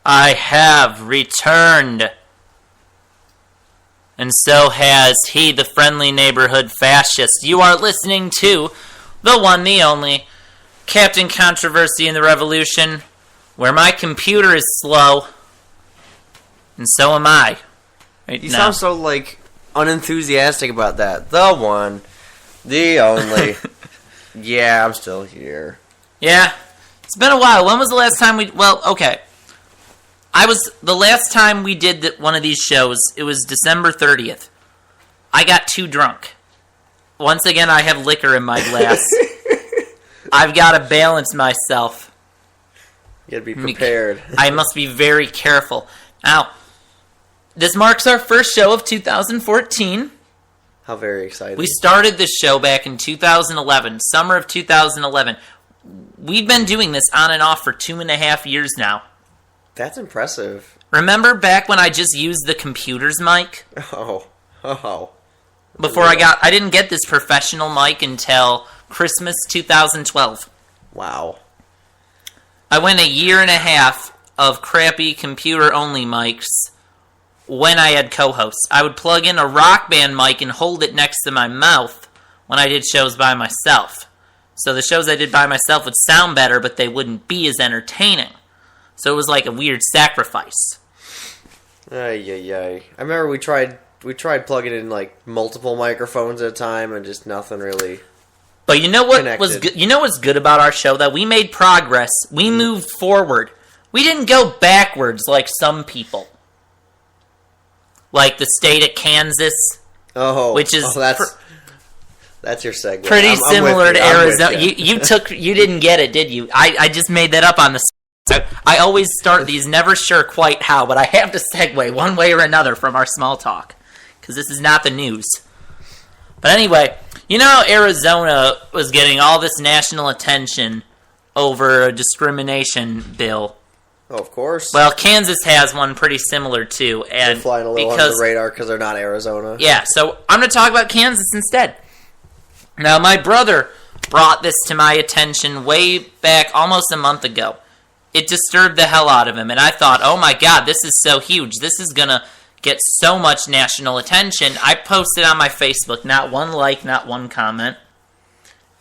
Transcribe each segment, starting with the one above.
I have returned. And so has he, the friendly neighborhood fascist. You are listening to the one, the only, Captain Controversy in the Revolution, where my computer is slow, and so am I. Right you now. sound so, unenthusiastic about that. The one, the only. Yeah, I'm still here. Yeah, it's been a while. When was the last time we... Well, okay. The last time we did one of these shows, it was December 30th. I got too drunk. Once again, I have liquor in my glass. I've got to balance myself. You gotta be prepared. I must be very careful. Now, this marks our first show of 2014. How very exciting. We started this show back in 2011, summer of 2011. We've been doing this on and off for 2.5 years now. That's impressive. Remember back when I just used the computer's mic? Oh. Before I didn't get this professional mic until Christmas 2012. Wow. I went 1.5 years of crappy computer-only mics when I had co-hosts. I would plug in a Rock Band mic and hold it next to my mouth when I did shows by myself. So the shows I did by myself would sound better, but they wouldn't be as entertaining. So it was like a weird sacrifice. I remember we tried plugging in multiple microphones at a time and just nothing really. But you know what connected. was good? You know what's good about our show? That we made progress. We moved forward. We didn't go backwards like some people. Like the state of Kansas. Oh, which is that's your segue. Pretty similar to Arizona. You. You didn't get it, did you? I just made that up on the. I always start these never sure quite how, but I have to segue one way or another from our small talk because this is not the news. But anyway, you know how Arizona was getting all this national attention over a discrimination bill. Oh, of course. Well, Kansas has one pretty similar too, and they're flying a little under the radar because they're not Arizona. Yeah, so I'm going to talk about Kansas instead. Now, my brother brought this to my attention way back almost a month ago. It disturbed the hell out of him, and I thought, oh my god, this is so huge. This is going to get so much national attention. I posted on my Facebook, not one like, not one comment.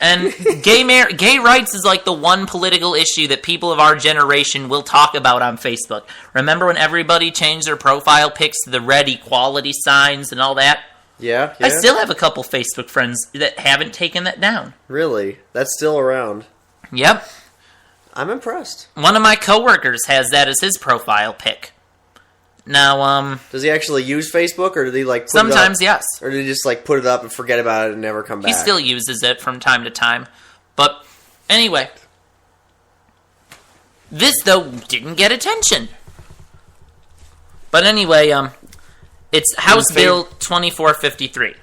And gay rights is like the one political issue that people of our generation will talk about on Facebook. Remember when everybody changed their profile pics to the red equality signs and all that? Yeah. I still have a couple Facebook friends that haven't taken that down. Really? That's still around? Yep. I'm impressed. One of my coworkers has that as his profile pic. Now, does he actually use Facebook, or do they put sometimes, it up? yes. Or do they just put it up and forget about it and never come back? He still uses it from time to time. But anyway, this though didn't get attention. But anyway, it's House Bill 2453.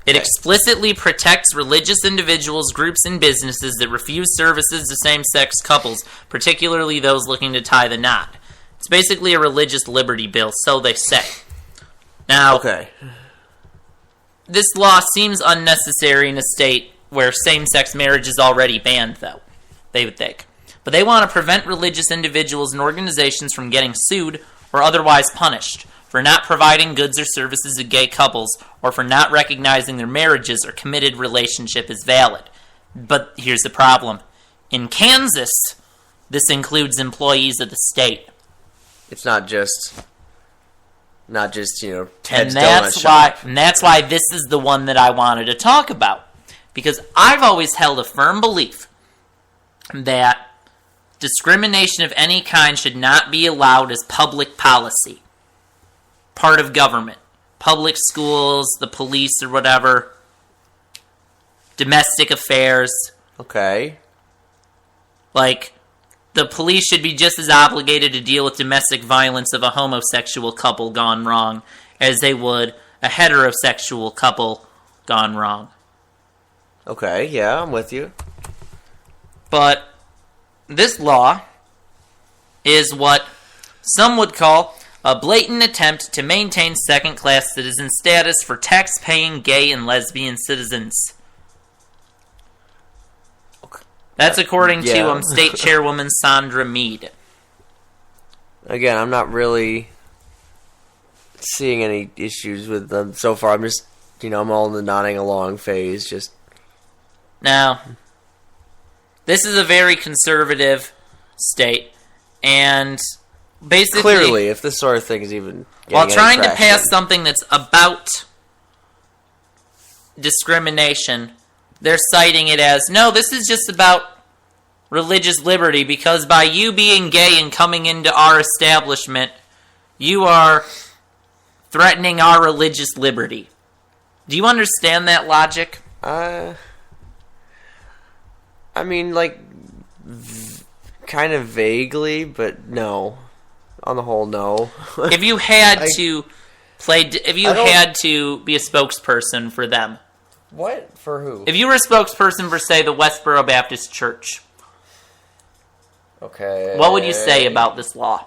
It explicitly protects religious individuals, groups, and businesses that refuse services to same-sex couples, particularly those looking to tie the knot. It's basically a religious liberty bill, so they say. Now, this law seems unnecessary in a state where same-sex marriage is already banned, though, they would think. But they want to prevent religious individuals and organizations from getting sued or otherwise punished for not providing goods or services to gay couples or for not recognizing their marriages or committed relationship as valid. But here's the problem. In Kansas, this includes employees of the state. It's not just Ted's and Donut Shop. And that's why this is the one that I wanted to talk about. Because I've always held a firm belief that discrimination of any kind should not be allowed as public policy. Part of government. Public schools, the police or whatever. Domestic affairs. Okay. The police should be just as obligated to deal with domestic violence of a homosexual couple gone wrong as they would a heterosexual couple gone wrong. Okay, yeah, I'm with you. But this law is what some would call a blatant attempt to maintain second-class citizen status for tax-paying gay and lesbian citizens. That's according to State Chairwoman Sandra Mead. again, I'm not really seeing any issues with them so far. I'm just, I'm all in the nodding along phase. Just now, this is a very conservative state, and basically, clearly, if this sort of thing is even while trying to traction, pass something that's about discrimination, they're citing it as, no, this is just about religious liberty, because by you being gay and coming into our establishment, you are threatening our religious liberty. Do you understand that logic? I mean, like, kind of vaguely, but no. On the whole, no. If you had to had to be a spokesperson for them. What? For who? If you were a spokesperson for, say, the Westboro Baptist Church, okay, what would you say about this law?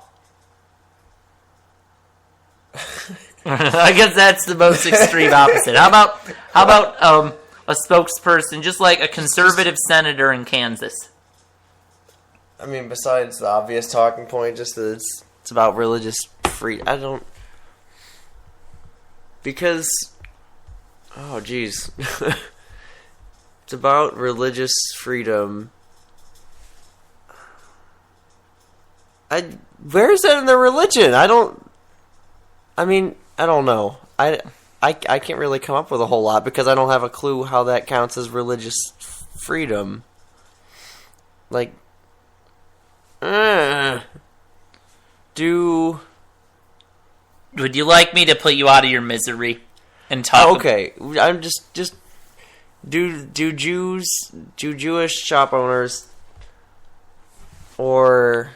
I guess that's the most extreme opposite. How about a spokesperson, just like a conservative senator in Kansas? I mean, besides the obvious talking point, just that it's about religious because, oh geez, it's about religious freedom. Where is that in the religion? I don't know. I can't really come up with a whole lot because I don't have a clue how that counts as religious freedom. Like, Would you like me to put you out of your misery and talk? Oh, okay, I'm just do Jewish shop owners, or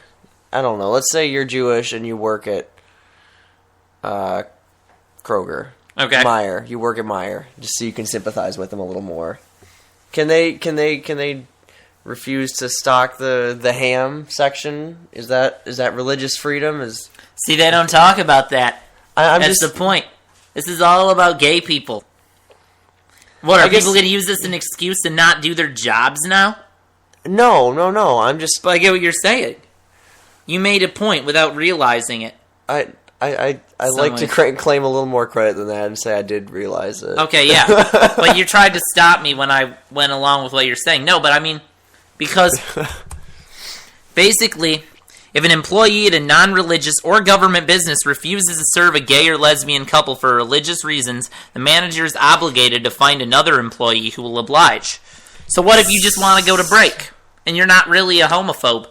I don't know. Let's say you're Jewish and you work at Kroger. Okay. Meyer. You work at Meyer, just so you can sympathize with them a little more. Can they refuse to stock the ham section? Is that religious freedom? See, they don't talk about that. That's the point. This is all about gay people. What, are people going to use this as an excuse to not do their jobs now? No. But I get what you're saying. You made a point without realizing it. I like to claim a little more credit than that and say I did realize it. Okay, yeah. But you tried to stop me when I went along with what you're saying. No, but I mean, because basically, if an employee at a non-religious or government business refuses to serve a gay or lesbian couple for religious reasons, the manager is obligated to find another employee who will oblige. So what if you just want to go to break and you're not really a homophobe?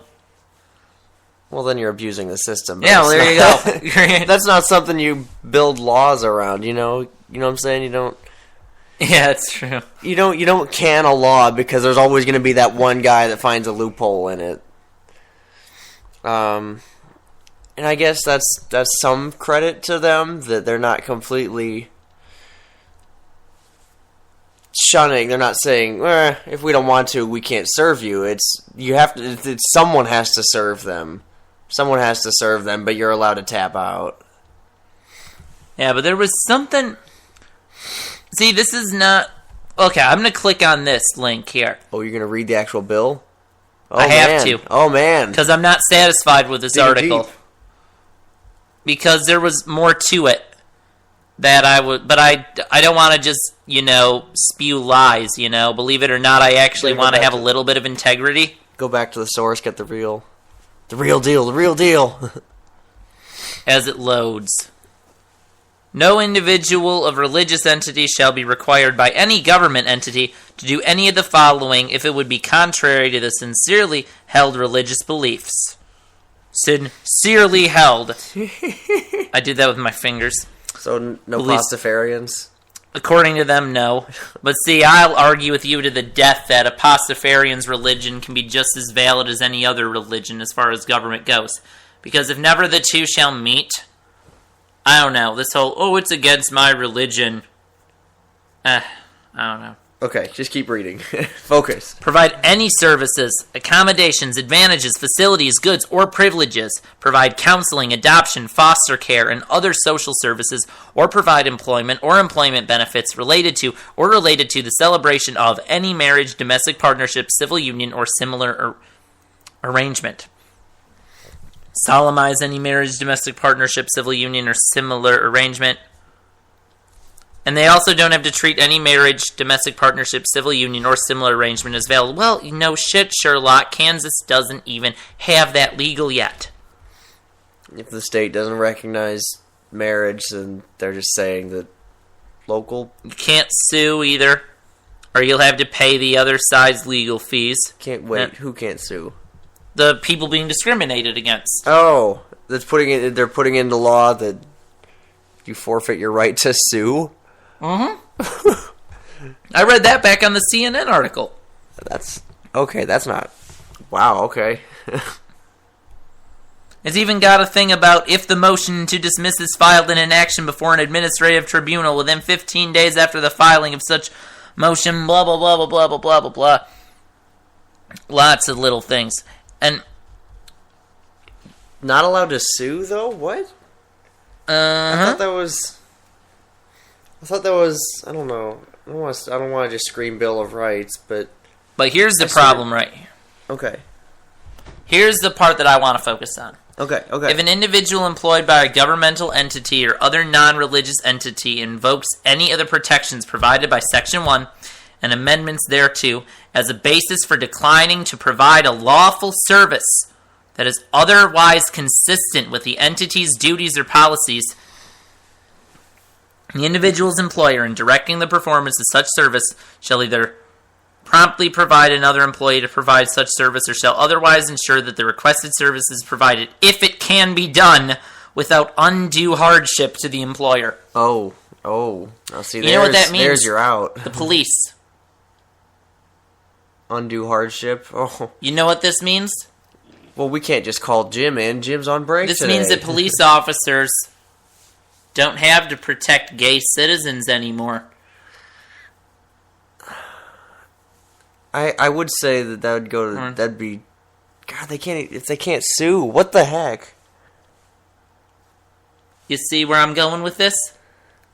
Well, then you're abusing the system. Yeah, well, there you go. That's not something you build laws around, you know? You know what I'm saying? You don't... Yeah, that's true. You don't can a law because there's always going to be that one guy that finds a loophole in it. And I guess that's some credit to them that they're not completely shunning. They're not saying, if we don't want to, we can't serve you. Someone has to serve them. Someone has to serve them, but you're allowed to tap out. Yeah, but there was something... See, this is not... Okay, I'm going to click on this link here. Oh, you're going to read the actual bill? Oh, I have to. Oh, man. Because I'm not satisfied with this article. Deep. Because there was more to it that I would... But I don't want to just, spew lies, Believe it or not, I actually want to have a little bit of integrity. Go back to the source, get the real deal. As it loads. No individual of religious entity shall be required by any government entity to do any of the following if it would be contrary to the sincerely held religious beliefs. Sincerely held. I did that with my fingers. So no Pastafarians? According to them, no. But see, I'll argue with you to the death that a Pastafarian's religion can be just as valid as any other religion as far as government goes. Because if never the two shall meet... I don't know. This whole, it's against my religion. I don't know. Okay, just keep reading. Focus. Provide any services, accommodations, advantages, facilities, goods, or privileges. Provide counseling, adoption, foster care, and other social services, or provide employment or employment benefits related to the celebration of any marriage, domestic partnership, civil union, or similar arrangement. solemnize any marriage, domestic partnership, civil union, or similar arrangement. And they also don't have to treat any marriage, domestic partnership, civil union, or similar arrangement as valid. Well, no shit, Sherlock. Kansas doesn't even have that legal yet. If the state doesn't recognize marriage, then they're just saying that local... You can't sue either, or you'll have to pay the other side's legal fees. Can't wait. Who can't sue? The people being discriminated against. Oh, they're putting into law that you forfeit your right to sue? Mm-hmm. I read that back on the CNN article. That's not... Wow, okay. It's even got a thing about if the motion to dismiss is filed in an action before an administrative tribunal within 15 days after the filing of such motion, blah, blah, blah, blah, blah, blah, blah, blah, blah. Lots of little things. And... Not allowed to sue, though? What? I thought that was... I don't know. I don't want to just scream Bill of Rights, but... But here's the problem right here. Okay. Here's the part that I want to focus on. Okay. If an individual employed by a governmental entity or other non-religious entity invokes any of the protections provided by Section 1 and amendments thereto as a basis for declining to provide a lawful service that is otherwise consistent with the entity's duties or policies, the individual's employer, in directing the performance of such service, shall either promptly provide another employee to provide such service or shall otherwise ensure that the requested service is provided if it can be done without undue hardship to the employer. Oh. Now see, you know what that means? There's your out. The police. Undue hardship? Oh. You know what this means? Well, we can't just call Jim in. Jim's on break This today. means that police officers don't have to protect gay citizens anymore. I would say that would go to... That'd be... God, if they can't sue, what the heck? You see where I'm going with this?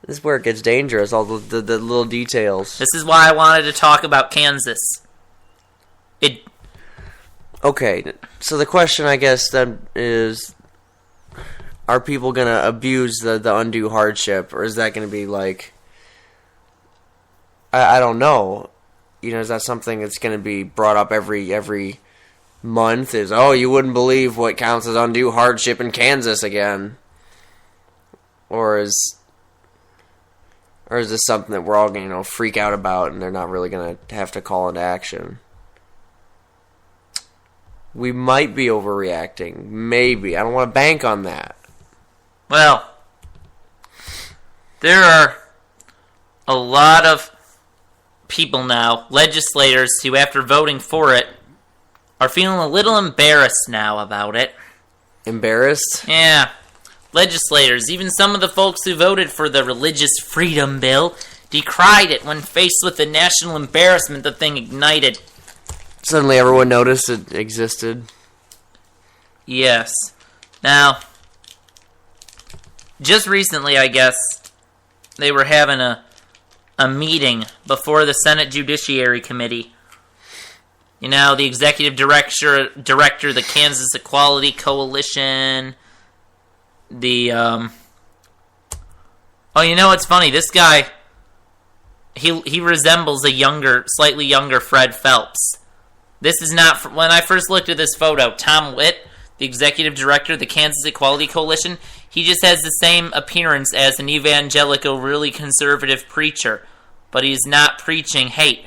This is where it gets dangerous, all the little details. This is why I wanted to talk about Kansas. Okay, so the question, I guess, then is... Are people going to abuse the undue hardship, or is that going to be like... I don't know. You know, is that something that's going to be brought up every month? Is, oh, you wouldn't believe what counts as undue hardship in Kansas again. Or is this something that we're all going to, freak out about and they're not really going to have to call into action? We might be overreacting. Maybe. I don't want to bank on that. Well, there are a lot of people now, legislators, who after voting for it are feeling a little embarrassed now about it. Embarrassed? Yeah. Legislators, even some of the folks who voted for the Religious Freedom Bill, decried it when faced with the national embarrassment the thing ignited. Suddenly everyone noticed it existed. Yes. Now, just recently, I guess, they were having a meeting before the Senate Judiciary Committee. You know, the executive director, the Kansas Equality Coalition, the, oh, you know what's funny? This guy, he resembles a slightly younger Fred Phelps. This is not, when I first looked at this photo, Tom Witt, the executive director of the Kansas Equality Coalition, he just has the same appearance as an evangelical, really conservative preacher, but he's not preaching hate.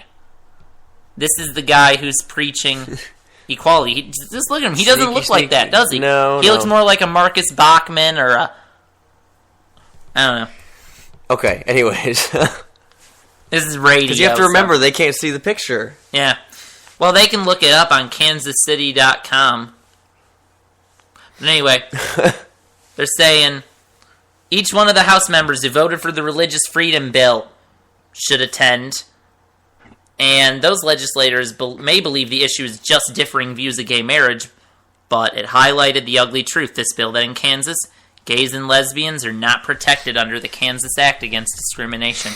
This is the guy who's preaching equality. Just look at him. He doesn't look like that, does he? No, He looks more like a Marcus Bachman or a... I don't know. Okay, anyways. This is radio. Because you have to remember, they can't see the picture. Yeah. Well, they can look it up on kansascity.com. But anyway, they're saying each one of the House members who voted for the Religious Freedom Bill should attend. And those legislators may believe the issue is just differing views of gay marriage, but it highlighted the ugly truth, this bill, that in Kansas, gays and lesbians are not protected under the Kansas Act Against Discrimination.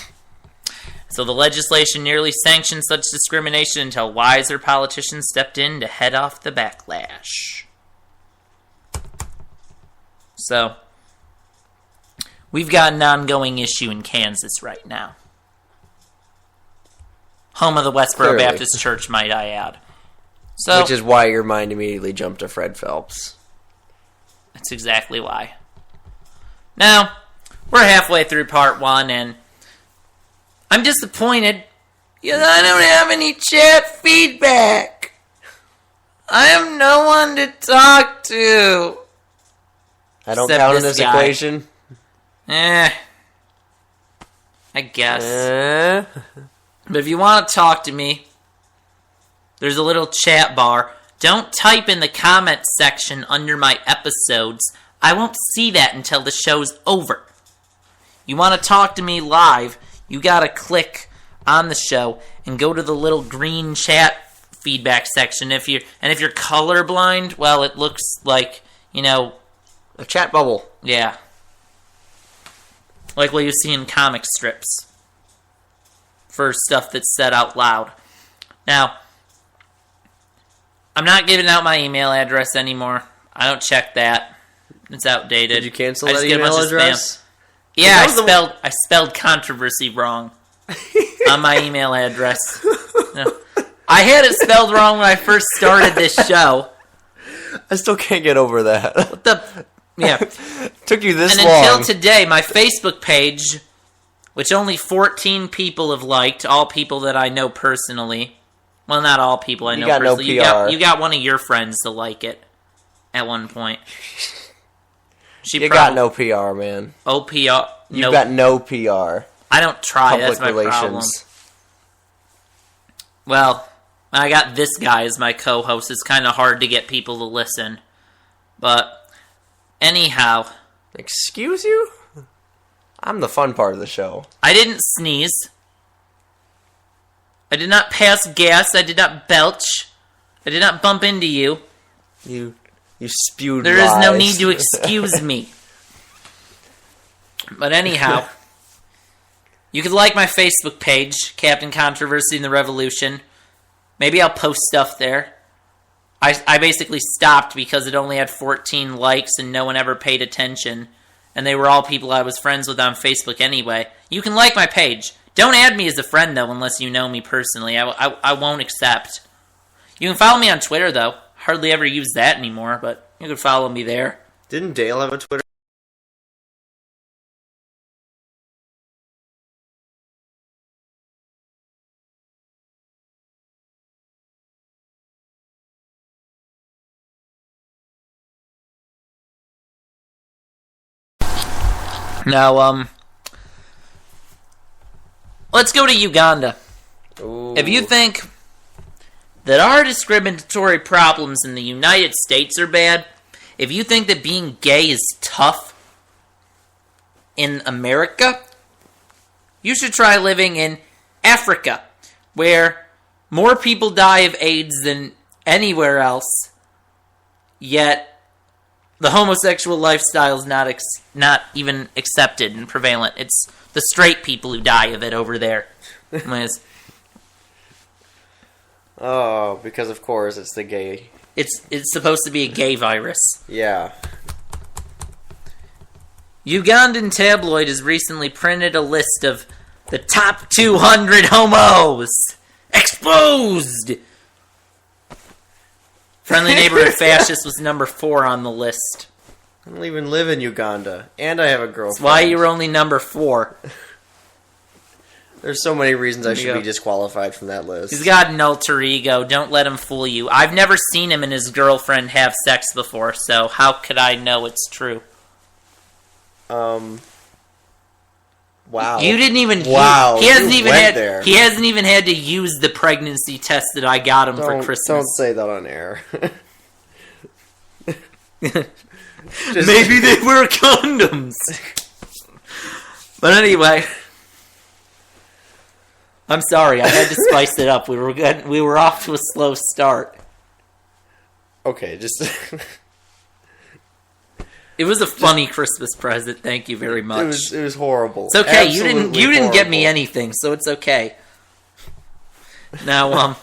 So the legislation nearly sanctioned such discrimination until wiser politicians stepped in to head off the backlash. So, we've got an ongoing issue in Kansas right now. Home of the Westboro Clearly. Baptist Church, might I add. So, Which is why your mind immediately jumped to Fred Phelps. that's exactly why. Now, we're halfway through part 1, and I'm disappointed because I don't have any chat feedback. I have no one to talk to. I don't Except count in this this guy. equation. I guess. But if you want to talk to me, there's a little chat bar. Don't type in the comment section under my episodes. I won't see that until the show's over. You want to talk to me live, you gotta click on the show and go to the little green chat feedback section. If you're colorblind, well, it looks like, A chat bubble. yeah, like what you see in comic strips for stuff that's said out loud. Now, I'm not giving out my email address anymore. I don't check that. It's outdated. Did you cancel I that just get a email bunch of address? spam. Yeah, That was the I spelled controversy wrong on my email address. No. I had it spelled wrong when I first started this show. I still can't get over that. Yeah. Took you this And long. until today, my Facebook page, which only 14 people have liked, all people that I know personally. Well, not all people I know got no personally. PR. You got one of your friends to like it at one point. You got no PR, man. OPR. You got no PR. I don't try. Public That's my relations. problem. Well, I got this guy as my co-host. It's kind of hard to get people to listen. But anyhow, Excuse you? I'm the fun part of the show. I didn't sneeze. I did not pass gas. I did not belch. I did not bump into you. You spewed There is no lies. need to excuse me. But anyhow, you could like my Facebook page, Captain Controversy and the Revolution. Maybe I'll post stuff there. I basically stopped because it only had 14 likes and no one ever paid attention. And they were all people I was friends with on Facebook anyway. You can like my page. Don't add me as a friend, though, unless you know me personally. I won't accept. You can follow me on Twitter, though. Hardly ever use that anymore, but you can follow me there. Didn't Dale have a Twitter? Now, let's go to Uganda. Ooh. If you think that our discriminatory problems in the United States are bad, if you think that being gay is tough in America, you should try living in Africa, where more people die of AIDS than anywhere else, yet the homosexual lifestyle is not even accepted and prevalent. It's the straight people who die of it over there. Anyways, Oh, because of course it's the gay. it's supposed to be a gay virus. Yeah. Ugandan tabloid has recently printed a list of the top 200 homos exposed. Friendly Neighborhood Fascist was number 4 on the list. I don't even live in Uganda, and I have a girlfriend. That's why you were only number 4. There's so many reasons I There you should go. be disqualified from that list. He's got an alter ego. Don't let him fool you. I've never seen him and his girlfriend have sex before, so how could I know it's true? Wow. You didn't even. Wow, He hasn't you even went had. there. He hasn't even had to use the pregnancy test that I got him for Don't Christmas. say that on air. Maybe they were condoms. But anyway, I'm sorry. I had to spice it up. We were off to a slow start. Okay, just It was a funny Christmas present. Thank you very much. it was horrible. It's okay. Absolutely You didn't get me horrible. anything, so it's okay. Now,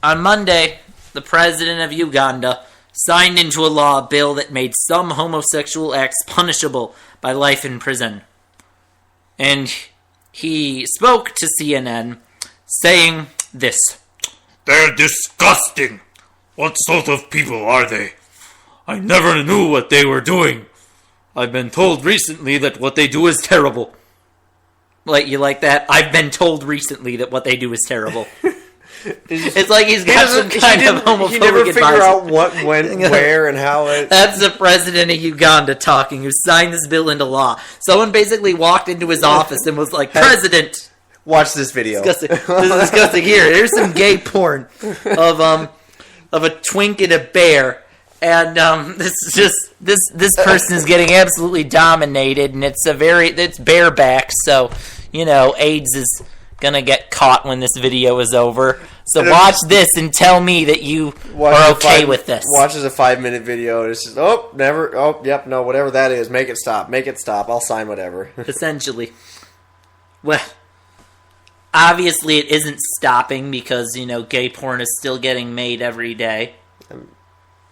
on Monday, the president of Uganda signed into a law a bill that made some homosexual acts punishable by life in prison. And he spoke to CNN saying this: They're disgusting. What sort of people are they? I never knew what they were doing. I've been told recently that what they do is terrible. Like, you like that? I've been told recently that what they do is terrible. It's like he's got some kind of homophobic He never figure advisor. out what went where and how it... That's the president of Uganda talking, who signed this bill into law. Someone basically walked into his office and was like, President! Watch this video. Disgusting. This is disgusting. Here, here's some gay porn of a twink and a bear. And this person is getting absolutely dominated, and it's bareback, so, AIDS is gonna get caught when this video is over. So watch this and tell me that you are okay with this. Watches a 5-minute video and it's just, no, whatever that is, make it stop, I'll sign whatever. Essentially. Well, obviously it isn't stopping because, gay porn is still getting made every day.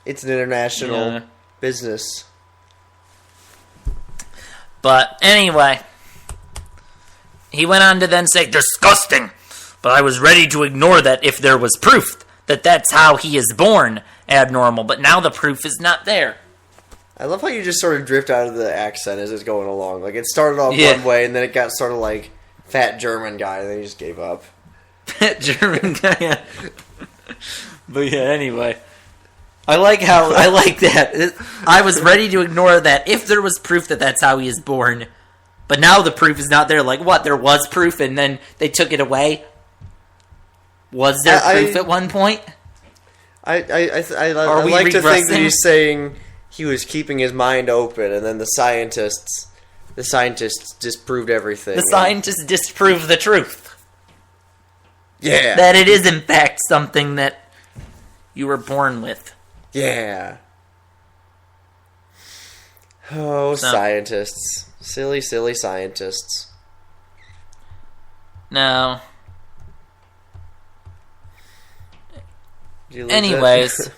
It's an international business. But anyway, he went on to then say, disgusting, but I was ready to ignore that if there was proof that that's how he is born abnormal, but now the proof is not there. I love how you just sort of drift out of the accent as it's going along. Like, it started off one way, and then it got sort of like fat German guy, and then he just gave up. Fat German guy, yeah. But yeah, anyway. I like that. I was ready to ignore that if there was proof that that's how he is born. But now the proof is not there. Like, what? There was proof and then they took it away? Was there proof at one point? I like to think that he's saying he was keeping his mind open, and then the scientists disproved everything. The scientists disproved the truth. Yeah. That it is, in fact, something that you were born with. Yeah. Oh, scientists. Silly, silly scientists. No. Anyways,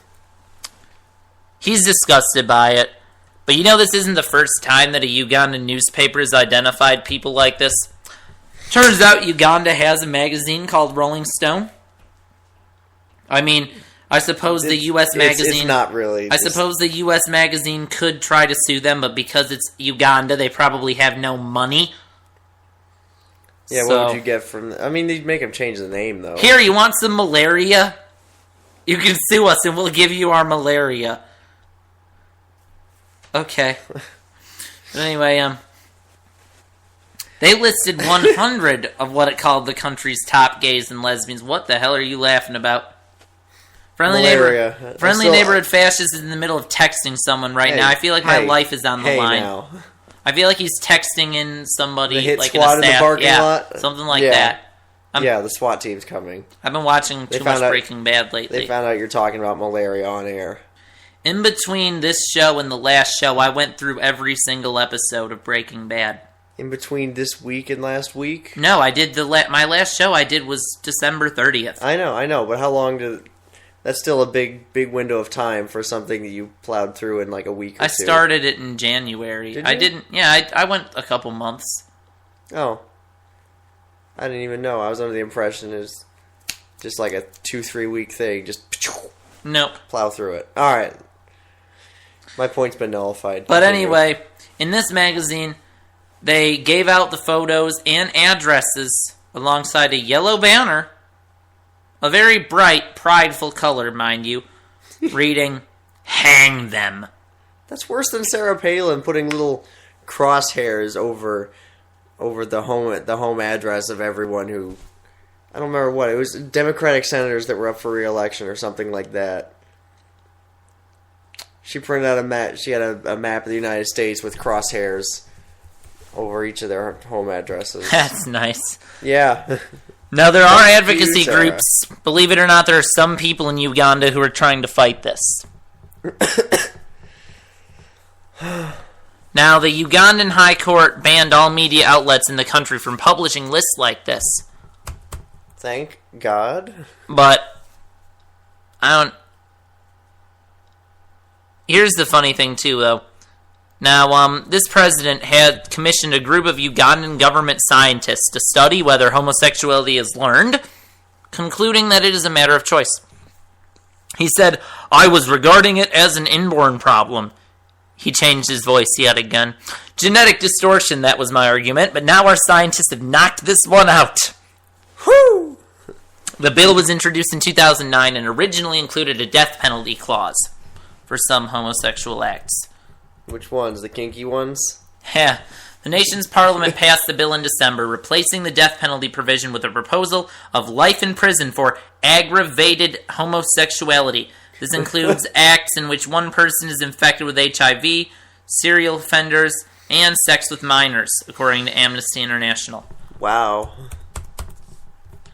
he's disgusted by it. But this isn't the first time that a Ugandan newspaper has identified people like this. Turns out Uganda has a magazine called Rolling Stone. I mean, I suppose the U.S. magazine... It's not really. I suppose the U.S. magazine could try to sue them, but because it's Uganda, they probably have no money. Yeah, what would you get from... I mean, they'd make them change the name, though. Here, you want some malaria? You can sue us, and we'll give you our malaria. Okay. But anyway, they listed 100 of what it called the country's top gays and lesbians. What the hell are you laughing about? Friendly neighborhood fascist is in the middle of texting someone right now. I feel like my life is on the line. Now. I feel like he's texting in somebody like in a staff, parking lot? Something like that. The SWAT team's coming. I've been watching too much Breaking Bad lately. They found out you're talking about malaria on air. In between this show and the last show, I went through every single episode of Breaking Bad. In between this week and last week? No, I did my last show I did was December 30th. I know, but how long did... That's still a big window of time for something that you plowed through in like a week or two. I started it in January. Did you? I didn't... Yeah, I went a couple months. Oh. I didn't even know. I was under the impression it was just like a 2-3 week thing. Just... Nope. Plow through it. Alright. My point's been nullified. But anyway, in this magazine, they gave out the photos and addresses alongside a yellow banner, a very bright, prideful color, mind you, reading, "Hang them." That's worse than Sarah Palin putting little crosshairs over the home address of everyone who... I don't remember what. It was Democratic senators that were up for re-election or something like that. She printed out a map. She had a map of the United States with crosshairs over each of their home addresses. That's nice. Yeah. Now, there are advocacy groups. Believe it or not, there are some people in Uganda who are trying to fight this. Now, the Ugandan High Court banned all media outlets in the country from publishing lists like this. Thank God. But, I don't... Here's the funny thing, too, though. Now, this president had commissioned a group of Ugandan government scientists to study whether homosexuality is learned, concluding that it is a matter of choice. He said, "I was regarding it as an inborn problem." He changed his voice yet again. "Genetic distortion, that was my argument, but now our scientists have knocked this one out." Whew! The bill was introduced in 2009 and originally included a death penalty clause for some homosexual acts. Which ones? The kinky ones? Yeah. The nation's parliament passed the bill in December, replacing the death penalty provision with a proposal of life in prison for aggravated homosexuality. This includes acts in which one person is infected with HIV, serial offenders, and sex with minors, according to Amnesty International. Wow.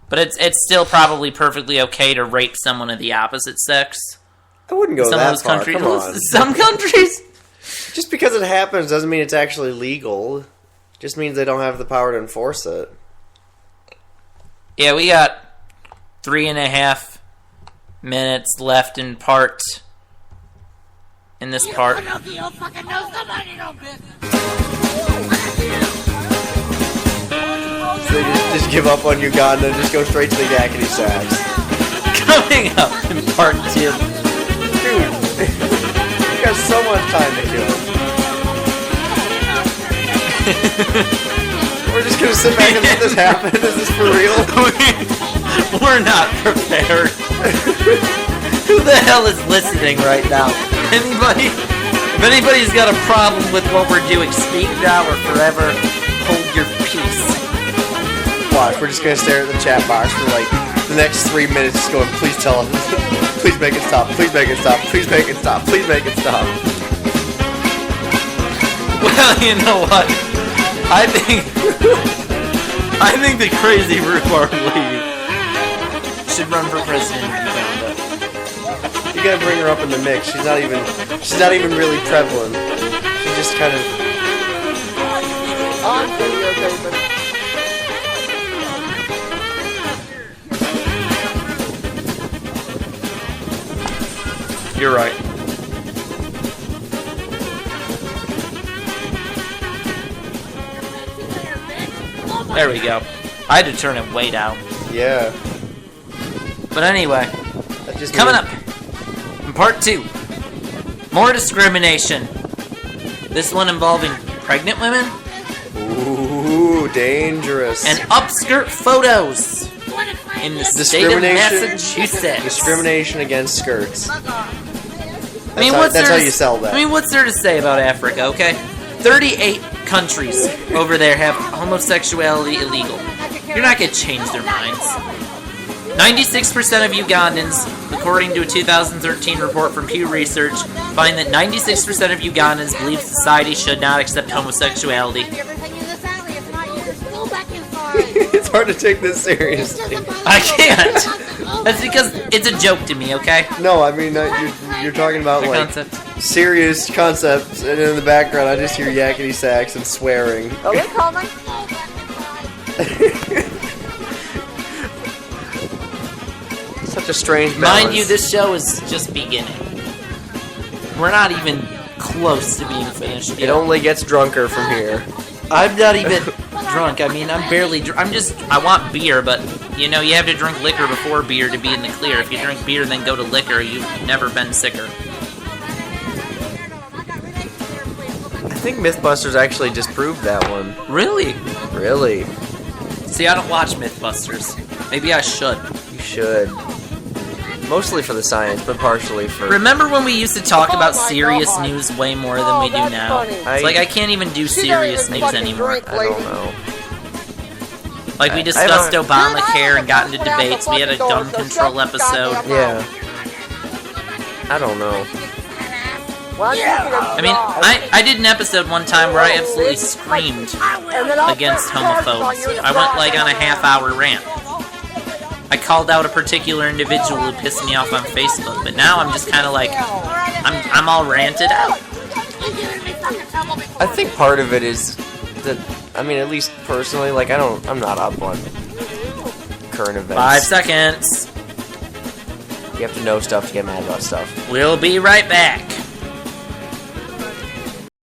But it's still probably perfectly okay to rape someone of the opposite sex. I wouldn't go Some that of those far. countries, Come on. some countries. Just because it happens doesn't mean it's actually legal. Just means they don't have the power to enforce it. Yeah, we got 3.5 minutes left in part. In this part. So they just give up on Uganda and just go straight to the yakety sax. Coming up in part 2. Dude, you got so much time to kill. We're just gonna sit back and let this happen? Is this for real? We're not prepared. Who the hell is listening right now? Anybody? If anybody's got a problem with what we're doing, speak now or forever hold your peace. Watch, we're just gonna stare at the chat box for like the next 3 minutes, just going, please tell us, please make it stop, please make it stop, please make it stop, please make it stop. Well, you know what? I think the crazy rhubarb lady should run for president of Uganda. You gotta bring her up in the mix. She's not even really prevalent. She's just kind of. On videotaping. You're right. There we go. I had to turn it way down. Yeah. But anyway, That just coming means- up in part 2, more discrimination. This one involving pregnant women Ooh, dangerous. and upskirt photos in the state of Massachusetts. Discrimination against skirts. I mean, That's how you sell that. I mean, what's there to say about Africa, okay? 38 countries over there have homosexuality illegal. You're not going to change their minds. 96% of Ugandans, according to a 2013 report from Pew Research, find that 96% of Ugandans believe society should not accept homosexuality. It's hard to take this seriously. I can't. That's because it's a joke to me, okay? No, I mean you're talking about The like concept. serious concepts, and in the background I just hear yakety sax and swearing. Are they coming? Such a strange balance. Mind you, this show is just beginning. We're not even close to being finished It yet. only gets drunker from here. I'm not even drunk. I mean, I'm barely I want beer, but, you know, you have to drink liquor before beer to be in the clear. If you drink beer then go to liquor, you've never been sicker. I think Mythbusters actually disproved that one. Really? Really? See, I don't watch Mythbusters. Maybe I should. You should. Mostly for the science, but partially for... Remember when we used to talk about Oh my serious God. news way more than we do that's now? funny. It's like I can't even do serious news anymore. I don't know. Like we discussed Obamacare and got into debates. We had a gun control episode. Yeah. I don't know. Well, I mean, I did an episode one time where I absolutely screamed against homophobes. I went like on a half-hour rant. I called out a particular individual who pissed me off on Facebook, but now I'm just kind of like, I'm all ranted out. I think part of it is that, I mean, at least personally, like, I'm not up on current events. 5 seconds. You have to know stuff to get mad about stuff. We'll be right back.